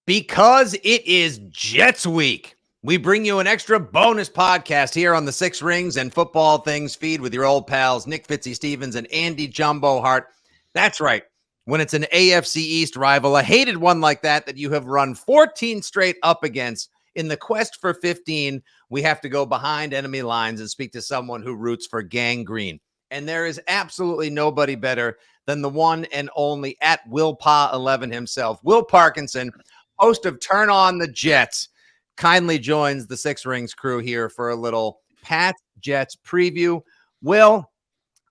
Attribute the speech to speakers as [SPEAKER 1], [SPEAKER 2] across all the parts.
[SPEAKER 1] Because it is Jets week, we bring you an extra bonus podcast here on the Six Rings and Football Things feed with your old pals Nick Fitzy Stevens and Andy Jumbo Hart. That's right. When it's an AFC East rival, a hated one like that you have run 14 straight up against, in the quest for 15, we have to go behind enemy lines and speak to someone who roots for gangrene. And there is absolutely nobody better than the one and only at Will Pa11 himself. Will Parkinson, host of Turn On the Jets, kindly joins the Six Rings crew here for a little Pats Jets preview. Will,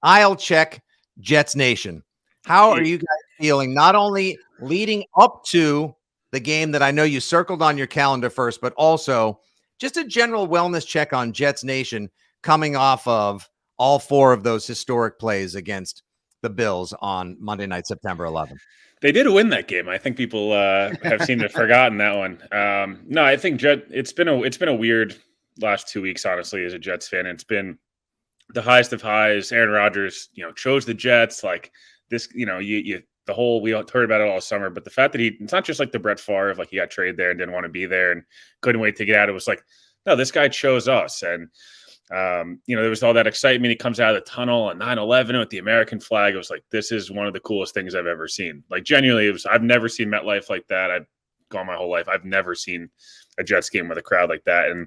[SPEAKER 1] I'll check Jets Nation. How are you guys feeling, not only leading up to the game that I know you circled on your calendar first, but also just a general wellness check on Jets Nation coming off of all four of those historic plays against the Bills on Monday night, September 11th?
[SPEAKER 2] They did win that game. I think people have seemed to have forgotten that one. No, I think it's been a weird last 2 weeks, honestly, as a Jets fan. It's been the highest of highs. Aaron Rodgers, chose the Jets like this. We heard about it all summer, but the fact that it's not just like the Brett Favre, like he got traded there and didn't want to be there and couldn't wait to get out. It was like, no, this guy chose us. And there was all that excitement. He comes out of the tunnel on 9/11 with the American flag. It was like, this is one of the coolest things I've ever seen. Like, genuinely, I've never seen MetLife like that. I've gone my whole life. I've never seen a Jets game with a crowd like that. And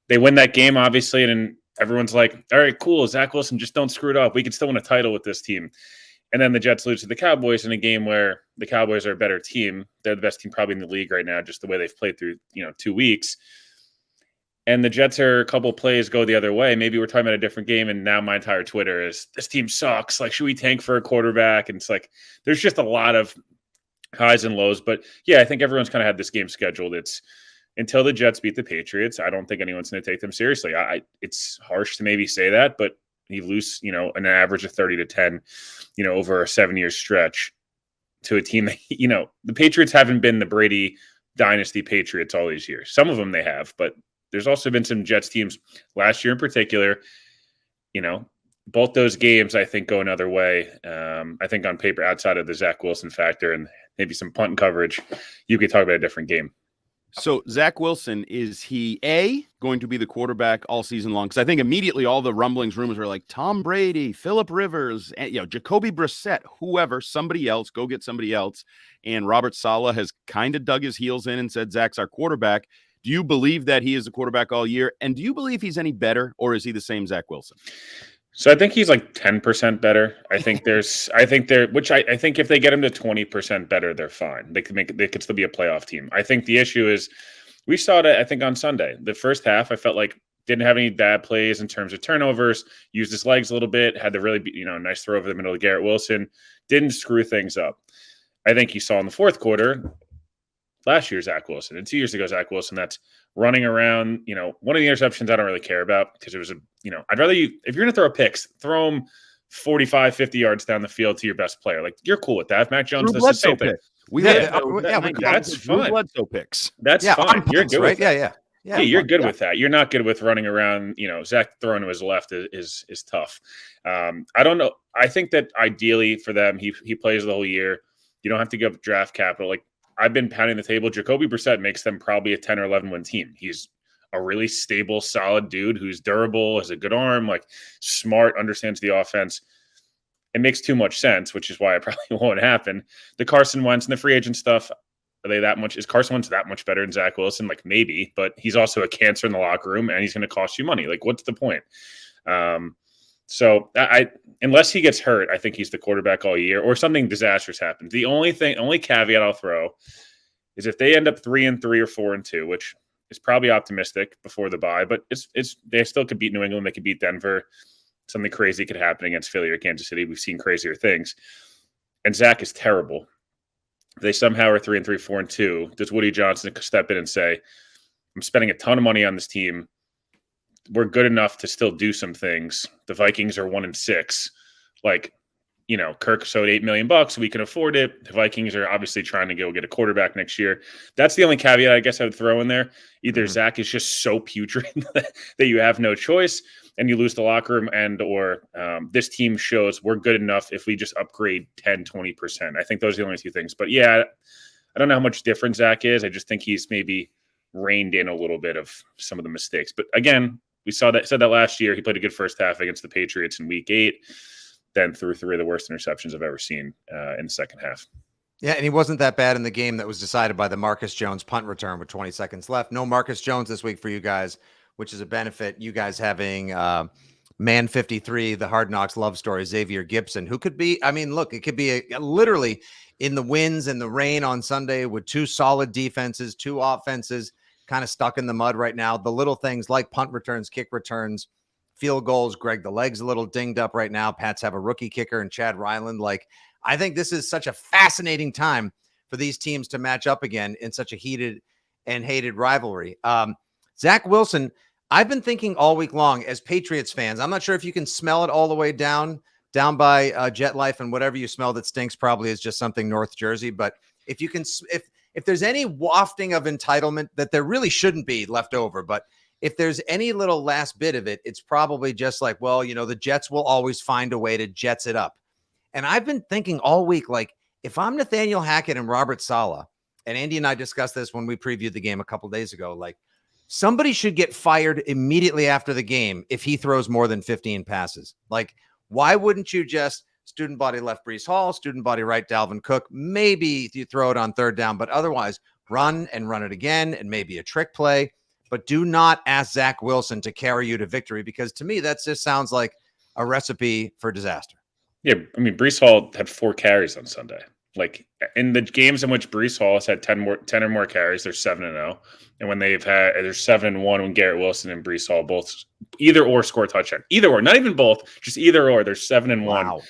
[SPEAKER 2] they win that game, obviously. And everyone's like, all right, cool. Zach Wilson, just don't screw it up. We can still win a title with this team. And then the Jets lose to the Cowboys in a game where the Cowboys are a better team. They're the best team probably in the league right now, just the way they've played through, 2 weeks. And the Jets are a couple plays go the other way. Maybe we're talking about a different game, and now my entire Twitter is, this team sucks. Like, should we tank for a quarterback? And it's like, there's just a lot of highs and lows. But, yeah, I think everyone's kind of had this game scheduled. It's until the Jets beat the Patriots, I don't think anyone's going to take them seriously. It's harsh to maybe say that, but you lose, an average of 30-10, over a 7-year stretch to a team that, the Patriots haven't been the Brady dynasty Patriots all these years. Some of them they have, but there's also been some Jets teams last year in particular, both those games, I think, go another way. I think on paper, outside of the Zach Wilson factor and maybe some punt coverage, you could talk about a different game.
[SPEAKER 3] So Zach Wilson, is he going to be the quarterback all season long? Because I think immediately all the rumblings, rumors are like Tom Brady, Phillip Rivers, Jacoby Brissett, whoever, somebody else, go get somebody else. And Robert Saleh has kind of dug his heels in and said, Zach's our quarterback. Do you believe that he is the quarterback all year? And do you believe he's any better, or is he the same Zach Wilson?
[SPEAKER 2] So I think he's like 10% better. I think I think if they get him to 20% better, they're fine. They could still be a playoff team. I think the issue is, we saw it, I think, on Sunday. The first half, I felt like didn't have any bad plays in terms of turnovers, used his legs a little bit, had the really, nice throw over the middle of Garrett Wilson, didn't screw things up. I think you saw in the fourth quarter, last year Zach Wilson and 2 years ago Zach Wilson, that's running around. One of the interceptions I don't really care about because it was I'd rather if you're going to throw a picks, throw them 45, 50 yards down the field to your best player. Like, you're cool with that. If Mac Jones does the same thing.
[SPEAKER 3] That's fine. Bledsoe picks.
[SPEAKER 2] That's fine. You're good with that.
[SPEAKER 1] Yeah,
[SPEAKER 2] you're good with that. You're not good with running around. Zach throwing to his left is tough. I don't know. I think that ideally for them, he plays the whole year. You don't have to give draft capital. Like, I've been pounding the table. Jacoby Brissett makes them probably a 10 or 11 win team. He's a really stable, solid dude who's durable, has a good arm, like smart, understands the offense. It makes too much sense, which is why it probably won't happen. The Carson Wentz and the free agent stuff, is Carson Wentz that much better than Zach Wilson? Like, maybe, but he's also a cancer in the locker room and he's going to cost you money. Like, what's the point? So unless he gets hurt, I think he's the quarterback all year, or something disastrous happens. The only caveat I'll throw is if they end up 3-3 or 4-2, which is probably optimistic before the bye, but they still could beat New England. They could beat Denver. Something crazy could happen against Philly or Kansas City. We've seen crazier things. And Zach is terrible. If they somehow are 3-3, 4-2, does Woody Johnson step in and say, I'm spending a ton of money on this team. We're good enough to still do some things. The Vikings are 1-6. Like, Kirk showed $8 million. We can afford it. The Vikings are obviously trying to go get a quarterback next year. That's the only caveat I guess I would throw in there. Either Zach is just so putrid that you have no choice and you lose the locker room, or this team shows we're good enough if we just upgrade 10, 20%. I think those are the only two things. But yeah, I don't know how much different Zach is. I just think he's maybe reined in a little bit of some of the mistakes. But again, we said that last year. He played a good first half against the Patriots in Week 8, then threw 3 of the worst interceptions I've ever seen in the second half.
[SPEAKER 1] Yeah, and he wasn't that bad in the game that was decided by the Marcus Jones punt return with 20 seconds left. No Marcus Jones this week for you guys, which is a benefit. You guys having Man 53, the Hard Knocks love story, Xavier Gibson, who could be, I mean, look, it could be literally in the winds and the rain on Sunday with 2 solid defenses, 2 offenses kind of stuck in the mud right now. The little things like punt returns, kick returns, field goals. Greg, the leg's a little dinged up right now. Pats have a rookie kicker and Chad Ryland. Like, I think this is such a fascinating time for these teams to match up again in such a heated and hated rivalry. Zach Wilson, I've been thinking all week long as Patriots fans, I'm not sure if you can smell it all the way down by Jet Life, and whatever you smell that stinks probably is just something North Jersey. But if you can, if there's any wafting of entitlement that there really shouldn't be left over, but if there's any little last bit of it, it's probably just like, well, you know, the Jets will always find a way to Jets it up. And I've been thinking all week, like, if I'm Nathaniel Hackett and Robert Saleh, and Andy and I discussed this when we previewed the game a couple days ago, like, somebody should get fired immediately after the game if he throws more than 15 passes. Like, why wouldn't you just student body left Breece Hall, student body right Dalvin Cook? Maybe you throw it on 3rd down, but otherwise run it again and maybe a trick play. But do not ask Zach Wilson to carry you to victory, because to me, that just sounds like a recipe for disaster.
[SPEAKER 2] Yeah, I mean, Breece Hall had 4 carries on Sunday. Like, in the games in which Breece Hall has had 10 or more carries, they're 7-0. And when they're 7-1 when Garrett Wilson and Breece Hall both either or score a touchdown. Either or, not even both, just either or. They're 7-1.
[SPEAKER 1] Wow.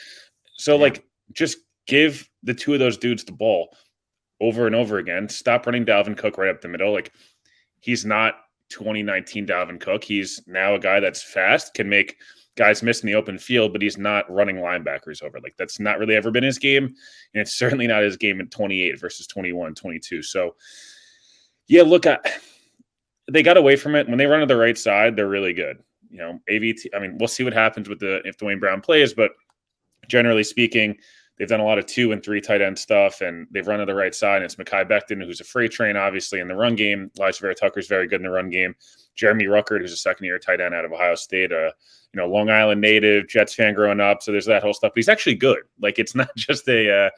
[SPEAKER 2] So, like, just give the 2 of those dudes the ball over and over again. Stop running Dalvin Cook right up the middle. Like, he's not 2019 Dalvin Cook. He's now a guy that's fast, can make guys miss in the open field, but he's not running linebackers over. Like, that's not really ever been his game. And it's certainly not his game in 28 versus 21, 22. So, yeah, look, they got away from it. When they run to the right side, they're really good. You know, AVT, I mean, we'll see what happens with if Dwayne Brown plays, but generally speaking, they've done a lot of 2 and 3 tight end stuff, and they've run to the right side. And it's Mekhi Becton, who's a freight train, obviously, in the run game. Elijah Vera Tucker's very good in the run game. Jeremy Ruckert, who's a second-year tight end out of Ohio State, Long Island native, Jets fan growing up. So there's that whole stuff. But he's actually good. Like, it's not just a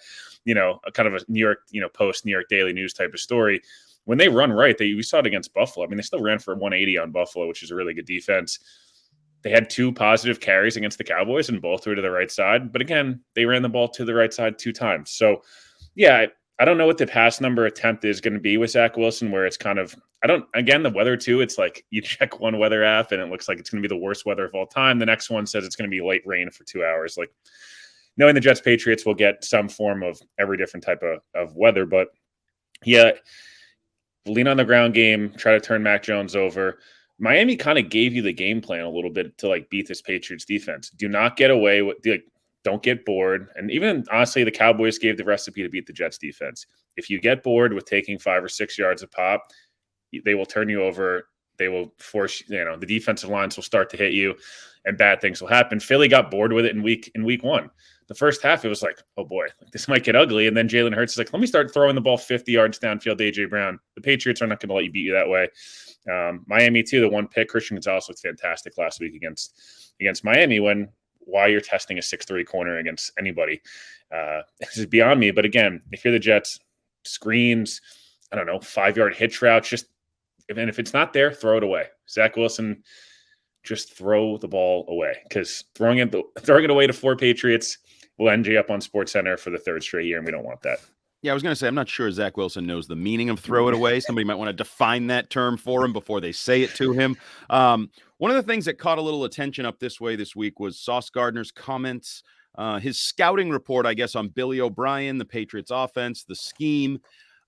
[SPEAKER 2] kind of a New York, Post, New York Daily News type of story. When they run right, we saw it against Buffalo. I mean, they still ran for 180 on Buffalo, which is a really good defense. They had 2 positive carries against the Cowboys, and both were to the right side. But again, they ran the ball to the right side 2 times. So, yeah, I don't know what the pass number attempt is going to be with Zach Wilson, where it's kind of, the weather too. It's like you check one weather app and it looks like it's going to be the worst weather of all time. The next one says it's going to be light rain for 2 hours. Like, knowing the Jets Patriots will get some form of every different type of weather. But yeah, lean on the ground game, try to turn Mac Jones over. Miami kind of gave you the game plan a little bit to like beat this Patriots defense. Do not get away with don't get bored. And even honestly, the Cowboys gave the recipe to beat the Jets defense. If you get bored with taking 5 or 6 yards a pop, they will turn you over. They will force, the defensive lines will start to hit you and bad things will happen. Philly got bored with it in week 1. The first half, it was like, oh boy, this might get ugly. And then Jalen Hurts is like, let me start throwing the ball 50 yards downfield to A.J. Brown. The Patriots are not going to let you beat you that way. Miami, too, the 1 pick. Christian Gonzalez looked fantastic last week against Miami why you're testing a 6'3" corner against anybody. This is beyond me. But again, if you're the Jets, screens, 5-yard hitch routes, if it's not there, throw it away. Zach Wilson, just throw the ball away, because throwing it away to 4 Patriots will end you up on SportsCenter for the 3rd straight year, and we don't want that.
[SPEAKER 3] Yeah, I was going to say, I'm not sure Zach Wilson knows the meaning of throw it away. Somebody might want to define that term for him before they say it to him. One of the things that caught a little attention up this week was Sauce Gardner's comments, his scouting report, I guess, on Billy O'Brien, the Patriots offense, the scheme.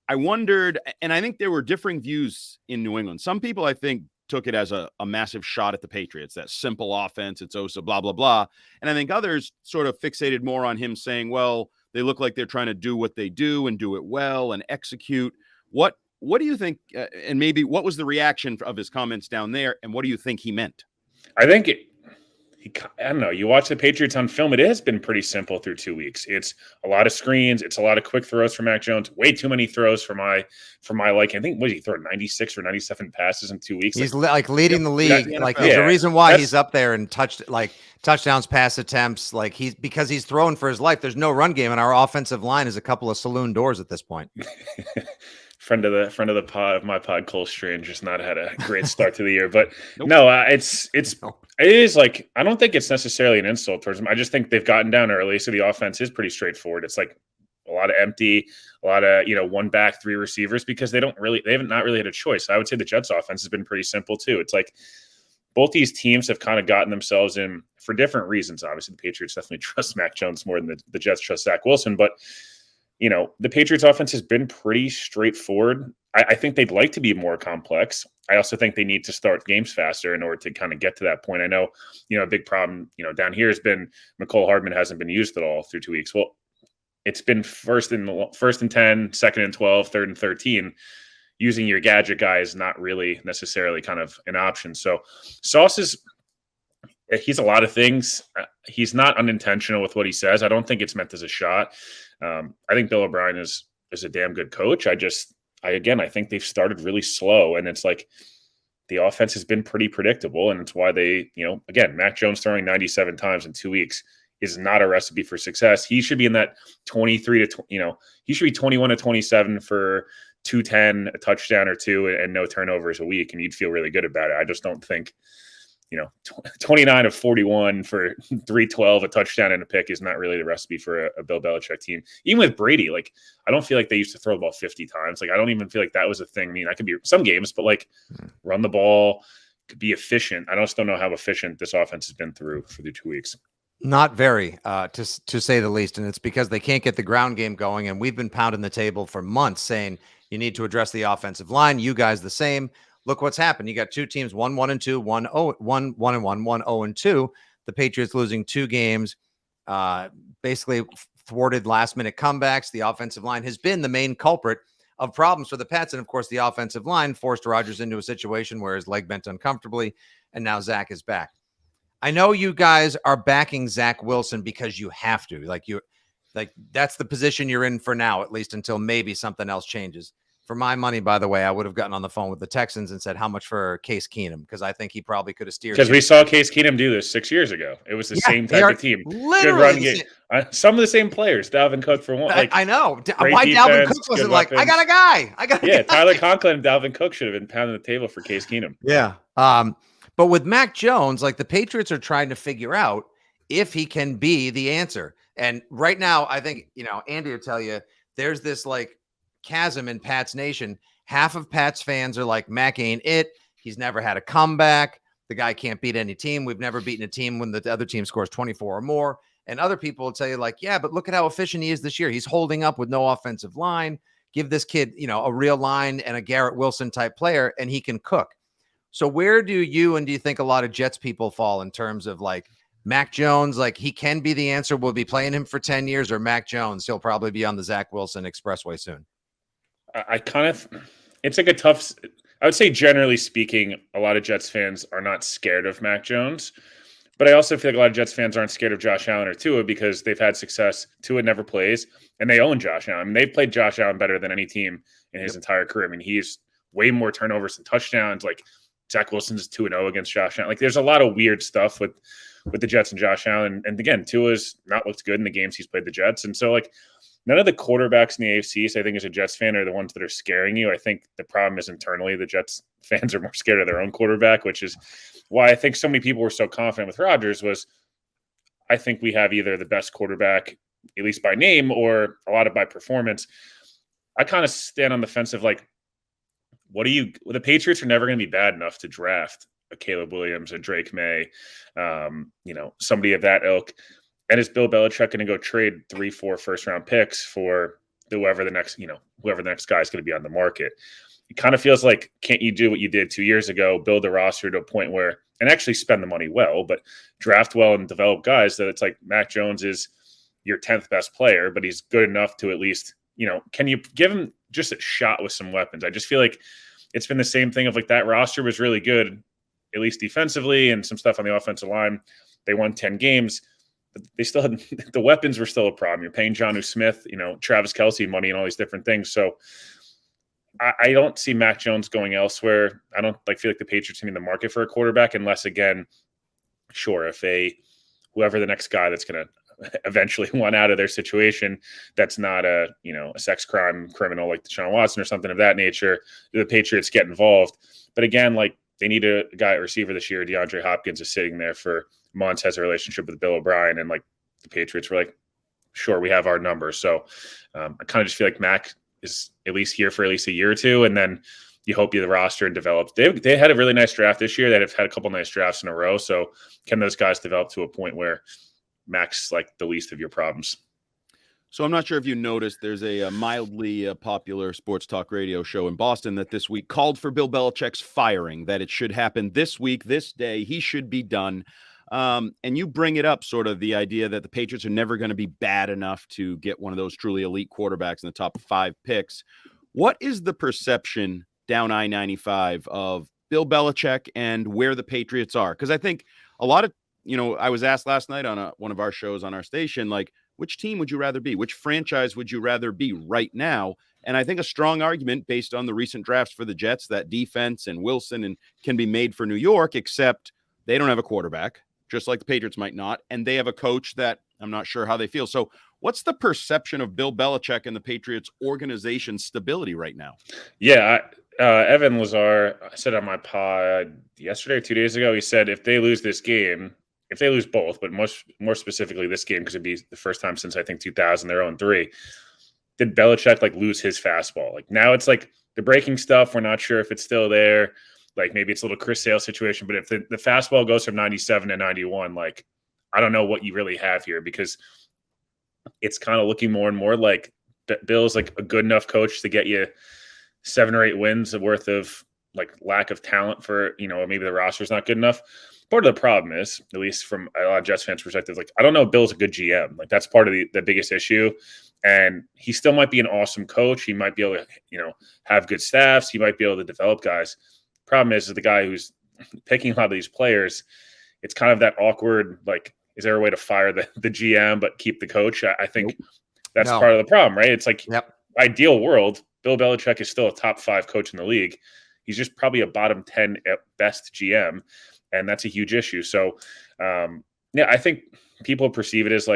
[SPEAKER 3] I wondered, and I think there were differing views in New England. Some people, I think, took it as a massive shot at the Patriots, that simple offense, it's Osa, blah, blah, blah. And I think others sort of fixated more on him saying, well, they look like they're trying to do what they do and do it well and execute. What do you think, and maybe what was the reaction of his comments down there, and what do you think he meant?
[SPEAKER 2] I think I don't know. You watch the Patriots on film, it has been pretty simple through 2 weeks. It's a lot of screens. It's a lot of quick throws for Mac Jones. Way too many throws for my like. I think, what did he throw, 96 or 97 passes in 2 weeks?
[SPEAKER 1] He's like leading the league.
[SPEAKER 3] the
[SPEAKER 1] Like
[SPEAKER 3] NFL.
[SPEAKER 1] there's a reason why he's up there and touchdowns, pass attempts. Like because he's throwing for his life. There's no run game, and our offensive line is a couple of saloon doors at this point.
[SPEAKER 2] friend of the pod of my pod, Cole Strange, just not had a great start to the year. But no, it is like, I don't think it's necessarily an insult towards them. I just think they've gotten down early, so the offense is pretty straightforward. It's like a lot of empty, a lot of one back, three receivers, because they haven't not really had a choice. I would say the Jets offense has been pretty simple too. It's like both these teams have kind of gotten themselves in for different reasons. Obviously, the Patriots definitely trust Mac Jones more than the Jets trust Zach Wilson, but the Patriots offense has been pretty straightforward. I think they'd like to be more complex. I also think they need to start games faster in order to kind of get to that point. I know, a big problem, down here has been Mecole Hardman hasn't been used at all through 2 weeks. Well, it's been first and 10, second and 12, third and 13. Using your gadget guy is not really necessarily kind of an option. So Sauce he's a lot of things. He's not unintentional with what he says. I don't think it's meant as a shot. I think Bill O'Brien is a damn good coach. I think they've started really slow, and it's like the offense has been pretty predictable, and it's why they, again, Mac Jones throwing 97 times in 2 weeks is not a recipe for success. He should be in that 23 to, he should be 21 to 27 for 210, a touchdown or two, and no turnovers a week, and you'd feel really good about it. I just don't think, 29 of 41 for 312, a touchdown and a pick is not really the recipe for a Bill Belichick team. Even with Brady, like, I don't feel like they used to throw the ball 50 times. Like, I don't even feel like that was a thing. I mean, I could be some games, but like run the ball, be efficient. I just don't know how efficient this offense has been through for the 2 weeks.
[SPEAKER 1] Not very, to say the least. And it's because they can't get the ground game going. And we've been pounding the table for months saying you need to address the offensive line. You guys the same. Look what's happened. You got two teams, 1-1-2, 1-1-1, 1-0-2. The Patriots losing 2 games, basically thwarted last-minute comebacks. The offensive line has been the main culprit of problems for the Pats. And, of course, the offensive line forced Rodgers into a situation where his leg bent uncomfortably, and now Zach is back. I know you guys are backing Zach Wilson because you have to. Like that's the position you're in for now, at least until maybe something else changes. For my money, by the way, I would have gotten on the phone with the Texans and said, how much for Case Keenum? Because I think he probably could have steered.
[SPEAKER 2] Because we saw Case Keenum do this 6 years ago. It was the same type of team.
[SPEAKER 1] Literally.
[SPEAKER 2] Good run game. Some of the same players. Dalvin Cook for one.
[SPEAKER 1] I know. Why defense, Dalvin Cook wasn't like, I got a guy.
[SPEAKER 2] Tyler Conklin and Dalvin Cook should have been pounding the table for Case Keenum.
[SPEAKER 1] Yeah. But with Mac Jones, like the Patriots are trying to figure out if he can be the answer. And right now, I think, Andy will tell you, there's this like chasm in Pats Nation. Half of Pats fans are like, Mac ain't it. He's never had a comeback. The guy can't beat any team. We've never beaten a team when the other team scores 24 or more. And other people will tell you like, yeah, but look at how efficient he is this year. He's holding up with no offensive line. Give this kid, a real line and a Garrett Wilson type player, and he can cook. So where do you think a lot of Jets people fall in terms of like Mac Jones, like he can be the answer? We'll be playing him for 10 years, or Mac Jones, he'll probably be on the Zach Wilson expressway soon.
[SPEAKER 2] It's like a tough, I would say generally speaking, a lot of Jets fans are not scared of Mac Jones, but I also feel like a lot of Jets fans aren't scared of Josh Allen or Tua because they've had success. Tua never plays and they own Josh Allen. I mean, they've played Josh Allen better than any team in his entire career. I mean, he's way more turnovers than touchdowns. Like Zach Wilson's 2-0 against Josh Allen. Like there's a lot of weird stuff with the Jets and Josh Allen. And again, Tua's not looked good in the games he's played the Jets. And so like, none of the quarterbacks in the AFC, so I think as a Jets fan, are the ones that are scaring you. I think the problem is internally the Jets fans are more scared of their own quarterback, which is why I think so many people were so confident with Rodgers. Was I think we have either the best quarterback, at least by name, or a lot of by performance. I kind of stand on the fence of like, the Patriots are never going to be bad enough to draft a Caleb Williams, a Drake May, somebody of that ilk. And is Bill Belichick going to go trade 3-4 first-round picks for whoever the next guy is going to be on the market? It kind of feels like, can't you do what you did 2 years ago, build a roster to a point where, and actually spend the money well, but draft well and develop guys that it's like Mac Jones is your 10th best player, but he's good enough to at least, can you give him just a shot with some weapons? I just feel like it's been the same thing of like that roster was really good, at least defensively, and some stuff on the offensive line. They won 10 games. But they still had the weapons were still a problem. You're paying Jonnu Smith, Travis Kelce money and all these different things. So I don't see Mac Jones going elsewhere. I don't feel like the Patriots are in the market for a quarterback unless, again, sure, if whoever the next guy that's going to eventually want out of their situation, that's not a sex crime criminal like Deshaun Watson or something of that nature, the Patriots get involved. But again, they need a guy at receiver this year. DeAndre Hopkins is sitting there for months, has a relationship with Bill O'Brien, and the Patriots were like, sure, we have our number. So I kind of just feel like Mac is at least here for at least a year or two, and then you hope the roster and develops. They had a really nice draft this year. They've had a couple nice drafts in a row. So can those guys develop to a point where Mac's the least of your problems?
[SPEAKER 3] So I'm not sure if you noticed, there's a mildly popular sports talk radio show in Boston that this week called for Bill Belichick's firing, that it should happen this week, this day. He should be done. And you bring it up, sort of the idea that the Patriots are never going to be bad enough to get one of those truly elite quarterbacks in the top 5 picks. What is the perception down I-95 of Bill Belichick and where the Patriots are? Because I think a lot of, I was asked last night on one of our shows on our station, which team would you rather be? Which franchise would you rather be right now? And I think a strong argument based on the recent drafts for the Jets, that defense and Wilson and can be made for New York, except they don't have a quarterback, just like the Patriots might not. And they have a coach that I'm not sure how they feel. So what's the perception of Bill Belichick and the Patriots organization stability right now?
[SPEAKER 2] Yeah, Evan Lazar said on my pod yesterday or 2 days ago, he said if they lose this game, if they lose both, but more specifically this game, because it'd be the first time since I think 2000 they're 0-3, did Belichick lose his fastball? Now it's the breaking stuff, we're not sure if it's still there. Maybe it's a little Chris Sale situation, but if the fastball goes from 97 to 91, I don't know what you really have here, because it's kind of looking more and more like Bill's a good enough coach to get you 7 or 8 wins worth of lack of talent for, maybe the roster's not good enough. Part of the problem is, at least from a lot of Jets fans' perspective, I don't know if Bill's a good GM. That's part of the biggest issue. And he still might be an awesome coach. He might be able to, have good staffs. He might be able to develop guys. Problem is the guy who's picking a lot of these players, it's kind of that awkward, is there a way to fire the GM but keep the coach? I think that's part of the problem, right? It's ideal world, Bill Belichick is still a top 5 coach in the league. He's just probably a bottom 10 at best GM. And that's a huge issue. So, I think people perceive it as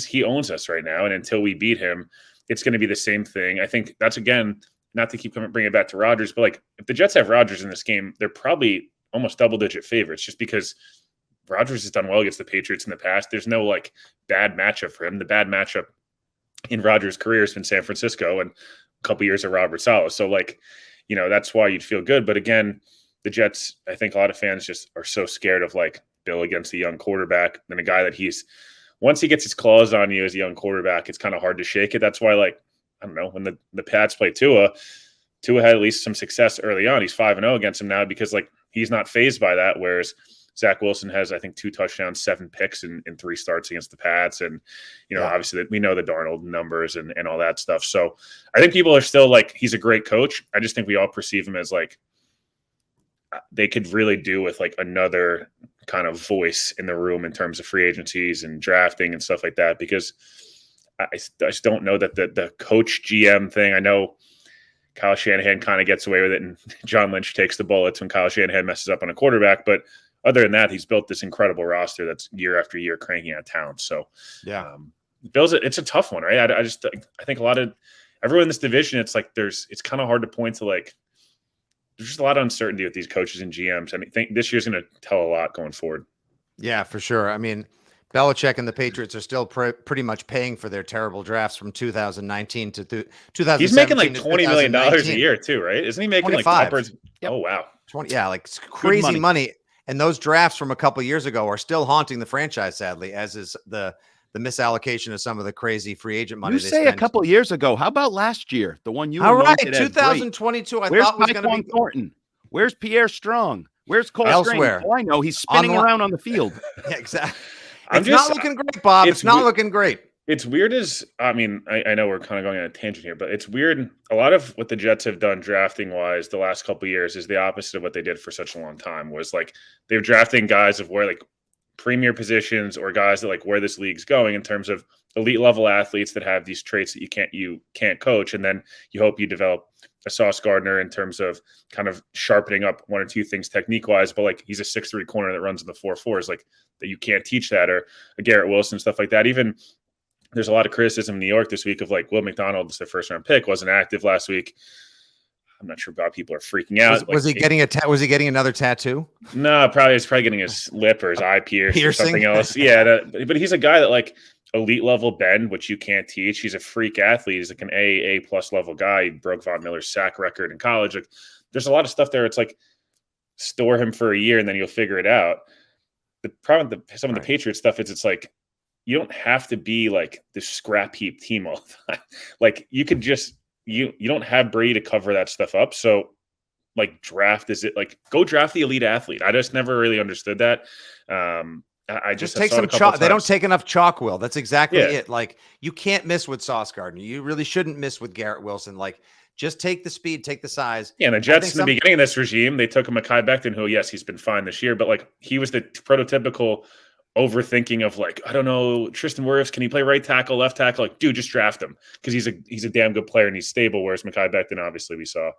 [SPEAKER 2] he owns us right now. And until we beat him, it's going to be the same thing. I think that's, again, not to keep bringing it back to Rodgers, but if the Jets have Rodgers in this game, they're probably almost double-digit favorites just because Rodgers has done well against the Patriots in the past. There's no bad matchup for him. The bad matchup in Rodgers' career has been San Francisco and a couple years of Robert Saleh. So that's why you'd feel good. But again, the Jets, I think a lot of fans just are so scared of Bill against a young quarterback and a guy that once he gets his claws on you as a young quarterback, it's kind of hard to shake it. That's why I don't know, when the Pats play Tua had at least some success early on. He's 5-0 against him now because he's not fazed by that. Whereas Zach Wilson has, I think, 2 touchdowns, 7 picks in 3 starts against the Pats. And, obviously we know the Darnold numbers and all that stuff. So I think people are still he's a great coach. I just think we all perceive him as they could really do with another kind of voice in the room in terms of free agencies and drafting and stuff like that, because I just don't know that the coach GM thing, I know Kyle Shanahan kind of gets away with it and John Lynch takes the bullets when Kyle Shanahan messes up on a quarterback. But other than that, he's built this incredible roster that's year after year cranking out talent. So Bill's it's a tough one, right? I think a lot of everyone in this division, it's it's kind of hard to point to there's just a lot of uncertainty with these coaches and GMs. I think this year's going to tell a lot going forward.
[SPEAKER 1] Yeah, for sure. I mean, Belichick and the Patriots are still pretty much paying for their terrible drafts from 2019 to 2017.
[SPEAKER 2] He's making $20 million a year too, right? Isn't he making
[SPEAKER 1] 25.
[SPEAKER 2] Upwards? Yep. Oh, wow.
[SPEAKER 1] 20. Yeah, it's crazy money. And those drafts from a couple of years ago are still haunting the franchise, sadly, as is the misallocation of some of the crazy free agent money.
[SPEAKER 3] You say a couple of years ago. How about last year? The one you
[SPEAKER 1] all right, 2022. I thought was going to be
[SPEAKER 3] Thornton. Where's Pierre Strong? Where's Cole
[SPEAKER 1] elsewhere?
[SPEAKER 3] Oh, I know he's spinning around on the field.
[SPEAKER 1] Yeah, exactly. It's not looking great, Bob. It's not looking great.
[SPEAKER 2] It's weird I know we're kind of going on a tangent here, but it's weird. A lot of what the Jets have done drafting wise the last couple of years is the opposite of what they did for such a long time. Was they're drafting guys of where premier positions or guys that like where this league's going in terms of elite level athletes that have these traits that you can't coach. And then you hope you develop a Sauce Gardner in terms of kind of sharpening up one or two things technique wise, but like he's a 6'3" corner that runs in the 4.4s, like that you can't teach that, or a Garrett Wilson, stuff like that. Even there's a lot of criticism in New York this week of like Will McDonald, their first round pick, wasn't active last week. I'm not sure about people are freaking out.
[SPEAKER 1] Was he getting was he getting another tattoo?
[SPEAKER 2] No, he's probably getting his lip or his eye pierced or something else. Yeah, but he's a guy that like elite level bend, which you can't teach. He's a freak athlete. He's like an A plus level guy. He broke Von Miller's sack record in college. Like, there's a lot of stuff there. It's like store him for a year and then you'll figure it out. The problem with some of the Patriots stuff is it's like you don't have to be like this scrap heap team all the time. Like you could just you don't have Brady to cover that stuff up. So like go draft the elite athlete. I just never really understood that. I just
[SPEAKER 1] take some chalk. They don't take enough chalk, Will. That's exactly it. Like you can't miss with Sauce Gardner. You really shouldn't miss with Garrett Wilson. Like just take the speed, take the size.
[SPEAKER 2] Yeah, and the Jets in the beginning of this regime, they took a Mekhi Becton, who, yes, he's been fine this year, but like he was the prototypical overthinking of like, I don't know, Tristan Wirfs, can he play right tackle, left tackle? Like, dude, just draft him because he's a damn good player and he's stable. Whereas Mekhi Becton, obviously, we saw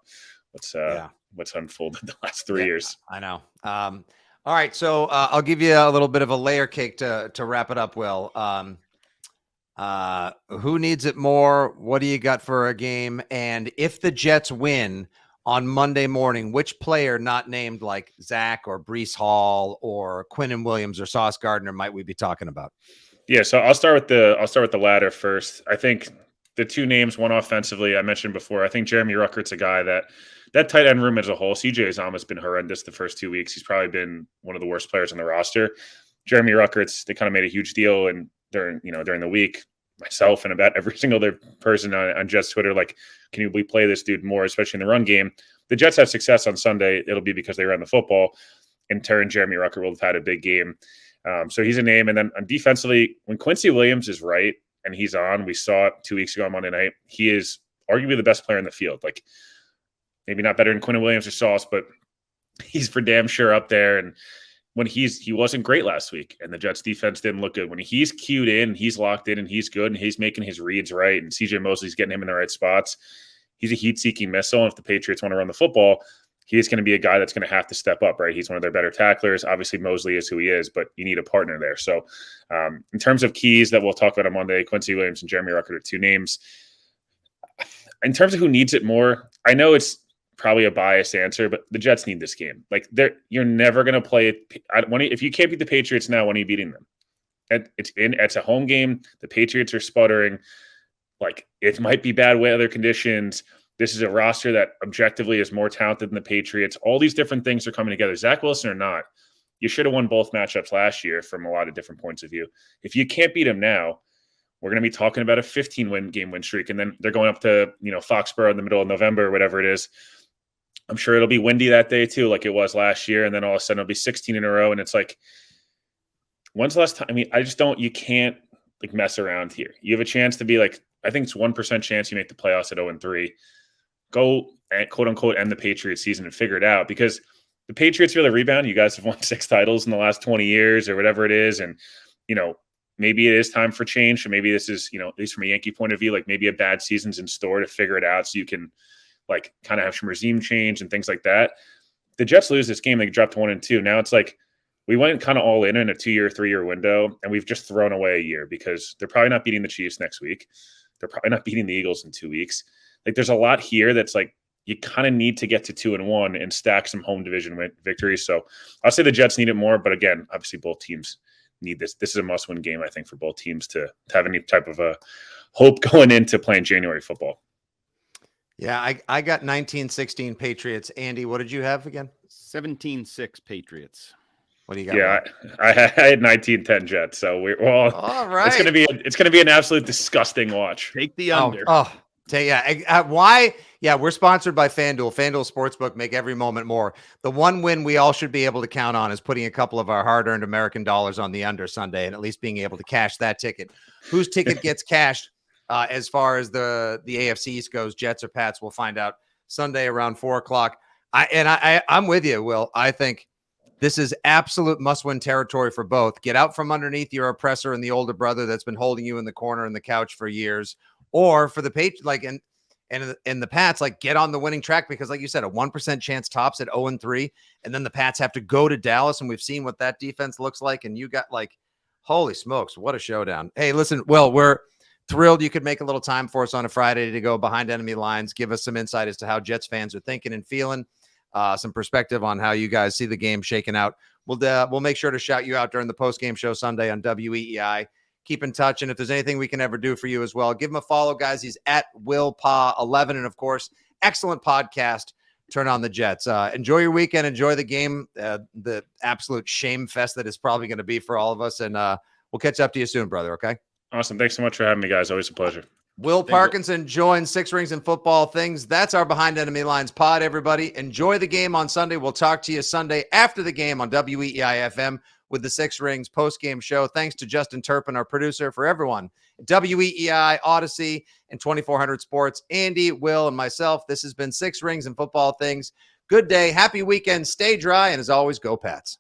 [SPEAKER 2] what's unfolded the last 3 years.
[SPEAKER 1] I know. All right, so I'll give you a little bit of a layer cake to wrap it up, Will. Who needs it more? What do you got for a game? And if the Jets win on Monday morning, which player not named like Zach or Breece Hall or Quinnen Williams or Sauce Gardner might we be talking about?
[SPEAKER 2] Yeah, so I'll start with the latter first. I think the two names, one offensively, I mentioned before. I think Jeremy Ruckert's a guy that tight end room as a whole. CJ Uzomah's been horrendous the first 2 weeks. He's probably been one of the worst players on the roster. Jeremy Ruckert's, they kind of made a huge deal, and during the week, myself and about every single other person on Jets Twitter, like, can we play this dude more, especially in the run game? The Jets have success on Sunday. It'll be because they ran the football. In turn, Jeremy Ruckert will have had a big game. So he's a name. And then defensively, when Quincy Williams is right and he's on, we saw it 2 weeks ago on Monday night, he is arguably the best player in the field. Like, maybe not better than Quinnen Williams or Sauce, but he's for damn sure up there. And when he wasn't great last week, and the Jets defense didn't look good. When he's cued in, he's locked in, and he's good, and he's making his reads right, and CJ Mosley's getting him in the right spots, he's a heat-seeking missile. And if the Patriots want to run the football, he's going to be a guy that's going to have to step up, right? He's one of their better tacklers. Obviously, Mosley is who he is, but you need a partner there. So in terms of keys that we'll talk about on Monday, Quincy Williams and Jeremy Ruckert are two names. In terms of who needs it more, I know it's probably a biased answer, but the Jets need this game. Like, you're never going to play it. If you can't beat the Patriots now, when are you beating them? It's a home game. The Patriots are sputtering. Like, it might be bad weather conditions. This is a roster that objectively is more talented than the Patriots. All these different things are coming together. Zach Wilson or not, you should have won both matchups last year from a lot of different points of view. If you can't beat them now, we're going to be talking about a 15-game win streak, and then they're going up to Foxborough in the middle of November or whatever it is. I'm sure it'll be windy that day too, like it was last year. And then all of a sudden it'll be 16 in a row. And it's like, when's the last time? I mean, you can't like mess around here. You have a chance to be like, I think it's 1% chance you make the playoffs at 0-3. Go and quote unquote end the Patriots season and figure it out, because the Patriots really rebound. You guys have won 6 titles in the last 20 years or whatever it is. And, maybe it is time for change. So maybe this is, at least from a Yankee point of view, like maybe a bad season's in store to figure it out so you can like kind of have some regime change and things like that. The Jets lose this game, they dropped 1-2. Now it's like we went kind of all in a 2-year, 3-year window, and we've just thrown away a year because they're probably not beating the Chiefs next week. They're probably not beating the Eagles in 2 weeks. Like, there's a lot here that's like you kind of need to get to 2-1 and stack some home division victories. So I'll say the Jets need it more, but again, obviously both teams need this. This is a must-win game, I think, for both teams to have any type of a hope going into playing January football.
[SPEAKER 1] Yeah, I got 19-16 Patriots. Andy, what did you have again?
[SPEAKER 3] 17-6 Patriots.
[SPEAKER 1] What do you got?
[SPEAKER 2] Yeah, I had 19-10 Jets. So we're all right. It's gonna be an absolute disgusting watch.
[SPEAKER 3] Take the under.
[SPEAKER 1] Why? Yeah, we're sponsored by FanDuel. FanDuel Sportsbook, make every moment more. The one win we all should be able to count on is putting a couple of our hard-earned American dollars on the under Sunday, and at least being able to cash that ticket. Whose ticket gets cashed? As far as the AFC East goes, Jets or Pats, we'll find out Sunday around 4:00. I'm with you, Will. I think This is absolute must-win territory for both. Get out from underneath your oppressor and the older brother that's been holding you in the corner in the couch for years, or for the and the Pats, like, get on the winning track, because, like you said, a 1% chance tops at 0-3, and then the Pats have to go to Dallas, and we've seen what that defense looks like, and you got, like, holy smokes, what a showdown. Hey, listen, Will, we're thrilled you could make a little time for us on a Friday to go behind enemy lines, give us some insight as to how Jets fans are thinking and feeling, some perspective on how you guys see the game shaking out. We'll make sure to shout you out during the post-game show Sunday on WEEI. Keep in touch, and if there's anything we can ever do for you as well, give him a follow, guys. He's at WillPa11, and of course, excellent podcast, Turn on the Jets. Enjoy your weekend, enjoy the game, the absolute shame fest that is probably going to be for all of us, and we'll catch up to you soon, brother, okay?
[SPEAKER 2] Awesome. Thanks so much for having me, guys. Always a pleasure.
[SPEAKER 1] Will Parkinson joins Six Rings and Football Things. That's our Behind Enemy Lines pod, everybody. Enjoy the game on Sunday. We'll talk to you Sunday after the game on weei-fm with the Six Rings post-game show. Thanks to Justin Turpin, our producer, for everyone at WEEI, Odyssey, and 2400 Sports. Andy, Will, and myself, this has been Six Rings and Football Things. Good day, happy weekend, stay dry, and as always, go Pats.